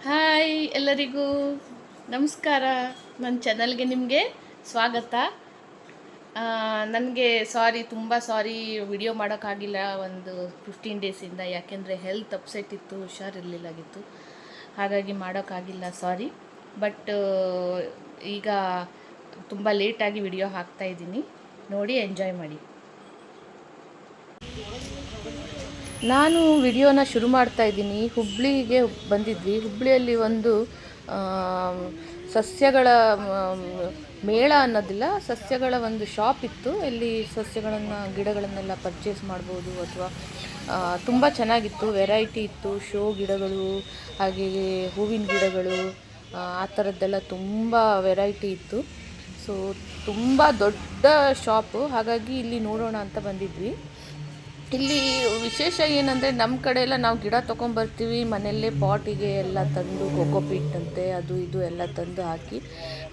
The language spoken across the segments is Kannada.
ಹಾಯ್ ಎಲ್ಲರಿಗೂ ನಮಸ್ಕಾರ. ನನ್ನ ಚಾನಲ್ಗೆ ನಿಮಗೆ ಸ್ವಾಗತ. ನನಗೆ ತುಂಬ ಸಾರಿ ವಿಡಿಯೋ ಮಾಡೋಕ್ಕಾಗಿಲ್ಲ ಒಂದು 15 ಡೇಸಿಂದ. ಯಾಕೆಂದರೆ ಹೆಲ್ತ್ ಅಪ್ಸೆಟ್ ಇತ್ತು, ಹುಷಾರಿರಲಿಲ್ಲಾಗಿತ್ತು, ಹಾಗಾಗಿ ಮಾಡೋಕ್ಕಾಗಿಲ್ಲ, ಸಾರಿ. ಬಟ್ ಈಗ ತುಂಬ ಲೇಟಾಗಿ ವಿಡಿಯೋ ಹಾಕ್ತಾಯಿದ್ದೀನಿ, ನೋಡಿ ಎಂಜಾಯ್ ಮಾಡಿ. ನಾನು ವಿಡಿಯೋನ ಶುರು ಮಾಡ್ತಾ ಇದ್ದೀನಿ. ಹುಬ್ಳಿಗೆ ಬಂದಿದ್ವಿ. ಹುಬ್ಳಿಯಲ್ಲಿ ಒಂದು ಸಸ್ಯಗಳ ಮೇಳ ಅನ್ನೋದಿಲ್ಲ, ಸಸ್ಯಗಳ ಒಂದು ಶಾಪ್ ಇತ್ತು. ಇಲ್ಲಿ ಸಸ್ಯಗಳನ್ನು, ಗಿಡಗಳನ್ನೆಲ್ಲ ಪರ್ಚೇಸ್ ಮಾಡ್ಬೋದು. ಅಥವಾ ತುಂಬ ಚೆನ್ನಾಗಿತ್ತು, ವೆರೈಟಿ ಇತ್ತು. ಶೋ ಗಿಡಗಳು, ಹಾಗೆಯೇ ಹೂವಿನ ಗಿಡಗಳು, ಆ ಥರದ್ದೆಲ್ಲ ತುಂಬ ವೆರೈಟಿ ಇತ್ತು. ಸೊ ತುಂಬ ದೊಡ್ಡ ಶಾಪು, ಹಾಗಾಗಿ ಇಲ್ಲಿ ನೋಡೋಣ ಅಂತ ಬಂದಿದ್ವಿ. ಇಲ್ಲಿ ವಿಶೇಷ ಏನಂದರೆ, ನಮ್ಮ ಕಡೆ ಎಲ್ಲ ನಾವು ಗಿಡ ತೊಗೊಂಬರ್ತೀವಿ, ಮನೆಯಲ್ಲೇ ಪಾಟಿಗೆ ಎಲ್ಲ ತಂದು ಕೋಕೋಪೀಟ್ ಅಂತೆ ಅದು ಇದು ಎಲ್ಲ ತಂದು ಹಾಕಿ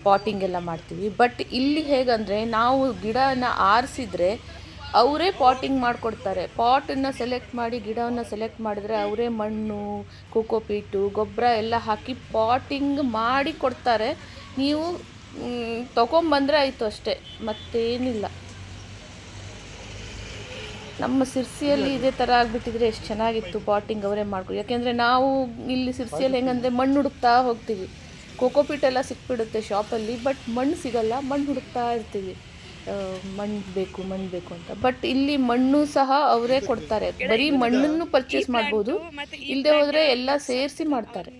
ಪಾಟಿಂಗ್ ಎಲ್ಲ ಮಾಡ್ತೀವಿ. ಬಟ್ ಇಲ್ಲಿ ಹೇಗಂದರೆ, ನಾವು ಗಿಡನ ಆರಿಸಿದ್ರೆ ಅವರೇ ಪಾಟಿಂಗ್ ಮಾಡಿಕೊಡ್ತಾರೆ. ಪಾಟನ್ನು ಸೆಲೆಕ್ಟ್ ಮಾಡಿ, ಗಿಡವನ್ನು ಸೆಲೆಕ್ಟ್ ಮಾಡಿದ್ರೆ ಅವರೇ ಮಣ್ಣು, ಕೋಕೋಪೀಟು, ಗೊಬ್ಬರ ಎಲ್ಲ ಹಾಕಿ ಪಾಟಿಂಗ್ ಮಾಡಿ ಕೊಡ್ತಾರೆ. ನೀವು ತೊಗೊಂಬಂದರೆ ಆಯಿತು ಅಷ್ಟೇ, ಮತ್ತೇನಿಲ್ಲ. ನಮ್ಮ ಸಿರ್ಸಿಯಲ್ಲಿ ಇದೇ ಥರ ಆಗಿಬಿಟ್ಟಿದ್ರೆ ಎಷ್ಟು ಚೆನ್ನಾಗಿತ್ತು. ಪಾಟಿಂಗ್ ಅವರೇ ಮಾಡ್ಕೊಡಿ. ಯಾಕೆಂದರೆ ನಾವು ಇಲ್ಲಿ ಸಿರ್ಸಿಯಲ್ಲಿ ಹೆಂಗಂದರೆ ಮಣ್ಣು ಹುಡುಕ್ತಾ ಹೋಗ್ತೀವಿ. ಕೋಕೋಪೀಟ್ ಎಲ್ಲ ಸಿಕ್ಬಿಡುತ್ತೆ ಶಾಪಲ್ಲಿ, ಬಟ್ ಮಣ್ಣು ಸಿಗಲ್ಲ. ಮಣ್ಣು ಹುಡುಕ್ತಾ ಇರ್ತೀವಿ, ಮಣ್ಣು ಬೇಕು ಅಂತ. ಬಟ್ ಇಲ್ಲಿ ಮಣ್ಣು ಸಹ ಅವರೇ ಕೊಡ್ತಾರೆ. ಬರೀ ಮಣ್ಣನ್ನು ಪರ್ಚೇಸ್ ಮಾಡ್ಬೋದು, ಇಲ್ಲದೆ ಹೋದರೆ ಎಲ್ಲ ಸೇರಿಸಿ ಮಾಡ್ತಾರೆ.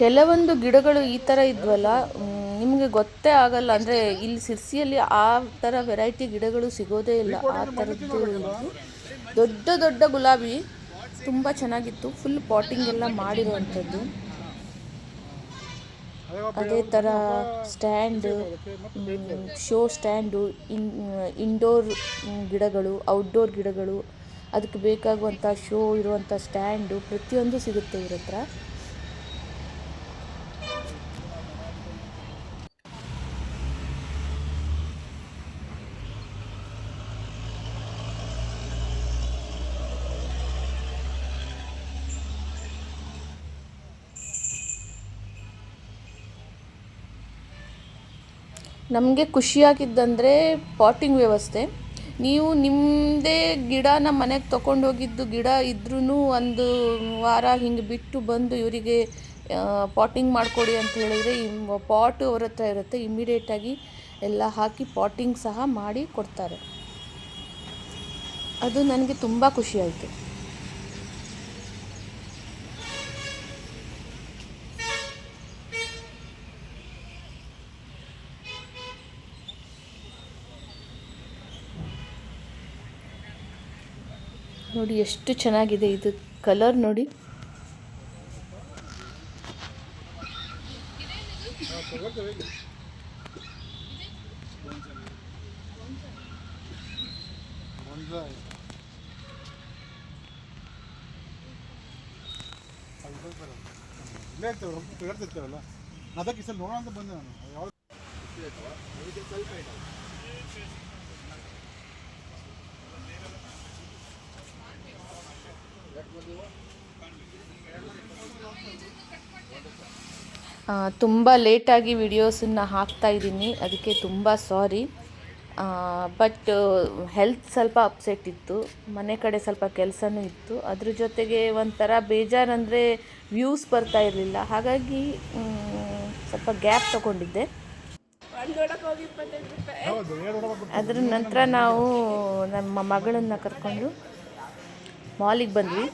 ಕೆಲವೊಂದು ಗಿಡಗಳು ಈ ಥರ ಇದ್ವಲ್ಲ, ನಿಮಗೆ ಗೊತ್ತೇ ಆಗಲ್ಲ. ಅಂದರೆ ಇಲ್ಲಿ ಸಿರ್ಸಿಯಲ್ಲಿ ಆ ಥರ ವೆರೈಟಿ ಗಿಡಗಳು ಸಿಗೋದೇ ಇಲ್ಲ. ಆ ಥರದ್ದು ದೊಡ್ಡ ದೊಡ್ಡ ಗುಲಾಬಿ ತುಂಬ ಚೆನ್ನಾಗಿತ್ತು. ಫುಲ್ ಪಾಟಿಂಗ್ ಎಲ್ಲ ಮಾಡಿರುವಂಥದ್ದು. ಅದೇ ಥರ ಸ್ಟ್ಯಾಂಡ್, ಶೋ ಸ್ಟ್ಯಾಂಡು, ಇಂಡೋರ್ ಗಿಡಗಳು, ಔಟ್ಡೋರ್ ಗಿಡಗಳು, ಅದಕ್ಕೆ ಬೇಕಾಗುವಂಥ ಶೋ ಇರುವಂಥ ಸ್ಟ್ಯಾಂಡು ಪ್ರತಿಯೊಂದು ಸಿಗುತ್ತೆ ಇವ್ರ ಹತ್ರ. ನಮಗೆ ಖುಷಿಯಾಗಿದ್ದಂದರೆ ಪಾಟಿಂಗ್ ವ್ಯವಸ್ಥೆ. ನೀವು ನಿಮ್ಮದೇ ಗಿಡನ ಮನೆಗೆ ತೊಗೊಂಡೋಗಿದ್ದು ಗಿಡ ಇದ್ರೂ ಒಂದು ವಾರ ಹಿಂಗೆ ಬಿಟ್ಟು ಬಂದು ಇವರಿಗೆ ಪಾಟಿಂಗ್ ಮಾಡಿಕೊಡಿ ಅಂತ ಹೇಳಿದರೆ, ಪಾಟು ಅವ್ರ ಹತ್ರ ಇರುತ್ತೆ, ಇಮ್ಮಿಡಿಯೇಟಾಗಿ ಎಲ್ಲ ಹಾಕಿ ಪಾಟಿಂಗ್ ಸಹ ಮಾಡಿ ಕೊಡ್ತಾರೆ. ಅದು ನನಗೆ ತುಂಬ ಖುಷಿಯಾಯಿತು. ನೋಡಿ ಎಷ್ಟು ಚೆನ್ನಾಗಿದೆ ಇದು ಕಲರ್ ನೋಡಿ. ಅದಕ್ಕೆ ಸಲ ನೋಡೋಣ ಅಂತ ಬಂದೆ ನಾನು. ತುಂಬ ಲೇಟಾಗಿ ವಿಡಿಯೋಸನ್ನು ಹಾಕ್ತಾಯಿದ್ದೀನಿ, ಅದಕ್ಕೆ ತುಂಬ ಸಾರಿ. ಬಟ್ ಹೆಲ್ತ್ ಸ್ವಲ್ಪ ಅಪ್ಸೆಟ್ ಇತ್ತು, ಮನೆ ಕಡೆ ಸ್ವಲ್ಪ ಕೆಲಸನೂ ಇತ್ತು. ಅದ್ರ ಜೊತೆಗೆ ಒಂಥರ ಬೇಜಾರಂದರೆ ವ್ಯೂಸ್ ಬರ್ತಾ ಇರಲಿಲ್ಲ, ಹಾಗಾಗಿ ಸ್ವಲ್ಪ ಗ್ಯಾಪ್ ತೊಗೊಂಡಿದ್ದೆ. ಅದರ ನಂತರ ನಾವು ನಮ್ಮ ಮಗಳನ್ನು ಕರ್ಕೊಂಡು ಮಾಲಿಗೆ ಬಂದ್ವಿ.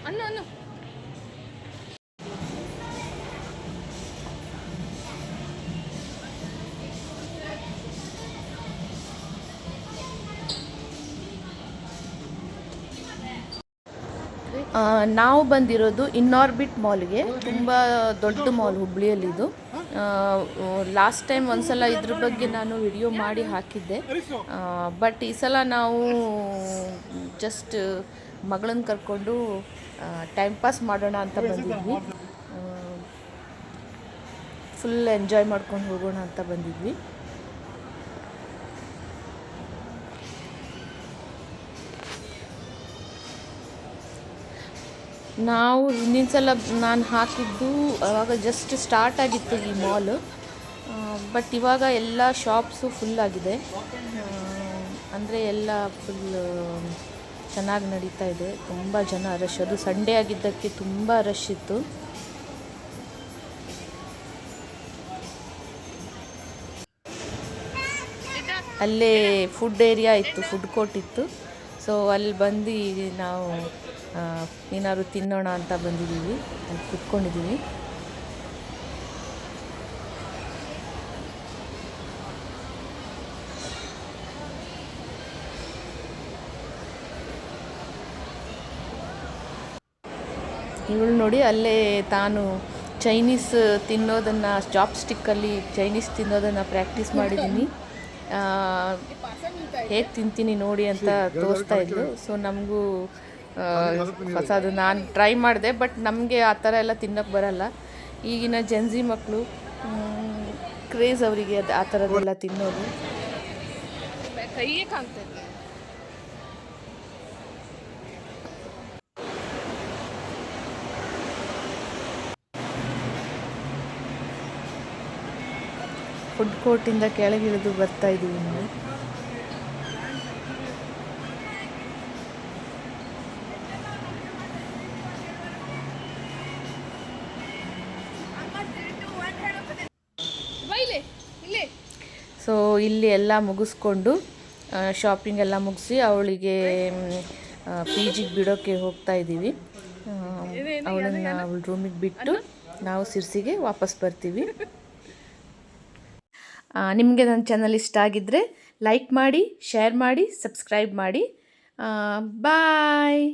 ಅನ್ನು ನಾವು ಬಂದಿರೋದು ಇನ್ನಾರ್ಬಿಟ್ ಮಾಲ್ಗೆ. ತುಂಬ ದೊಡ್ಡ ಮಾಲ್ ಹುಬ್ಳಿಯಲ್ಲಿದು. ಲಾಸ್ಟ್ ಟೈಮ್ ಒಂದ್ಸಲ ಇದ್ರ ಬಗ್ಗೆ ನಾನು ವಿಡಿಯೋ ಮಾಡಿ ಹಾಕಿದ್ದೆ. ಬಟ್ ಈ ಸಲ ನಾವು ಜಸ್ಟ್ ಮಗಳನ್ನ ಕರ್ಕೊಂಡು ಟೈಮ್ ಪಾಸ್ ಮಾಡೋಣ ಅಂತ ಬಂದಿದ್ವಿ. ಫುಲ್ ಎಂಜಾಯ್ ಮಾಡ್ಕೊಂಡು ಹೋಗೋಣ ಅಂತ ಬಂದಿದ್ವಿ. ನಾವು ಹಿಂದಿನ ಸಲ ನಾನು ಹಾಕಿದ್ದು ಆವಾಗ ಜಸ್ಟ್ ಸ್ಟಾರ್ಟ್ ಆಗಿತ್ತು ಈ ಮಾಲ್. ಬಟ್ ಇವಾಗ ಎಲ್ಲ ಶಾಪ್ಸು ಫುಲ್ ಆಗಿದೆ. ಅಂದರೆ ಎಲ್ಲ ಫುಲ್ ಚೆನ್ನಾಗಿ ನಡೀತಾ ಇದೆ. ತುಂಬ ಜನ ರಶ್, ಅದು ಸಂಡೇ ಆಗಿದ್ದಕ್ಕೆ ತುಂಬ ರಶ್ ಇತ್ತು. ಅಲ್ಲೇ ಫುಡ್ ಏರಿಯಾ ಇತ್ತು, ಫುಡ್ ಕೋರ್ಟ್ ಇತ್ತು. ಸೊ ಅಲ್ಲಿ ಬಂದು ನಾವು ಏನಾದ್ರು ತಿನ್ನೋಣ ಅಂತ ಬಂದಿದ್ದೀವಿ. ಅಲ್ಲಿ ಕುತ್ಕೊಂಡಿದ್ದೀವಿ. ಇವಳು ನೋಡಿ ಅಲ್ಲೇ ತಾನು ಚೈನೀಸ್ ತಿನ್ನೋದನ್ನು, ಚಾಪ್ ಸ್ಟಿಕ್ಕಲ್ಲಿ ಚೈನೀಸ್ ತಿನ್ನೋದನ್ನು ಪ್ರಾಕ್ಟೀಸ್ ಮಾಡಿದ್ದೀನಿ. ಹೇಗೆ ತಿಂತೀನಿ ನೋಡಿ ಅಂತ ತೋರಿಸ್ತಾ ಇದ್ಲು. ಸೊ ನಮಗೂ ಹೊಸದು ನಾನು ಟ್ರೈ ಮಾಡಿದೆ. ಬಟ್ ನಮಗೆ ಆ ಥರ ಎಲ್ಲ ತಿನ್ನೋಕ್ಕೆ ಬರಲ್ಲ. ಈಗಿನ ಜೆನ್ಜಿ ಮಕ್ಕಳು ಕ್ರೇಜ್ ಅವರಿಗೆ ಅದು ಆ ಥರದ್ದೆಲ್ಲ ತಿನ್ನೋದು. ಫುಡ್ ಕೋರ್ಟಿಂದ ಕೆಳಗಿಳಿದು ಬರ್ತಾ ಇದ್ದೀವಿ ನಾವು. ಸೊ ಇಲ್ಲಿ ಎಲ್ಲ ಮುಗಿಸ್ಕೊಂಡು ಶಾಪಿಂಗ್ ಎಲ್ಲ ಮುಗಿಸಿ ಅವಳಿಗೆ PGಗೆ ಬಿಡೋಕ್ಕೆ ಹೋಗ್ತಾ ಇದ್ದೀವಿ. ಅವಳನ್ನು ಅವಳ ರೂಮಿಗೆ ಬಿಟ್ಟು ನಾವು ಸಿರ್ಸಿಗೆ ವಾಪಸ್ ಬರ್ತೀವಿ. ನಿಮಗೆ ನನ್ನ ಚಾನಲ್ ಇಷ್ಟ ಆಗಿದ್ದರೆ ಲೈಕ್ ಮಾಡಿ, ಶೇರ್ ಮಾಡಿ, ಸಬ್ಸ್ಕ್ರೈಬ್ ಮಾಡಿ. ಬಾಯ್.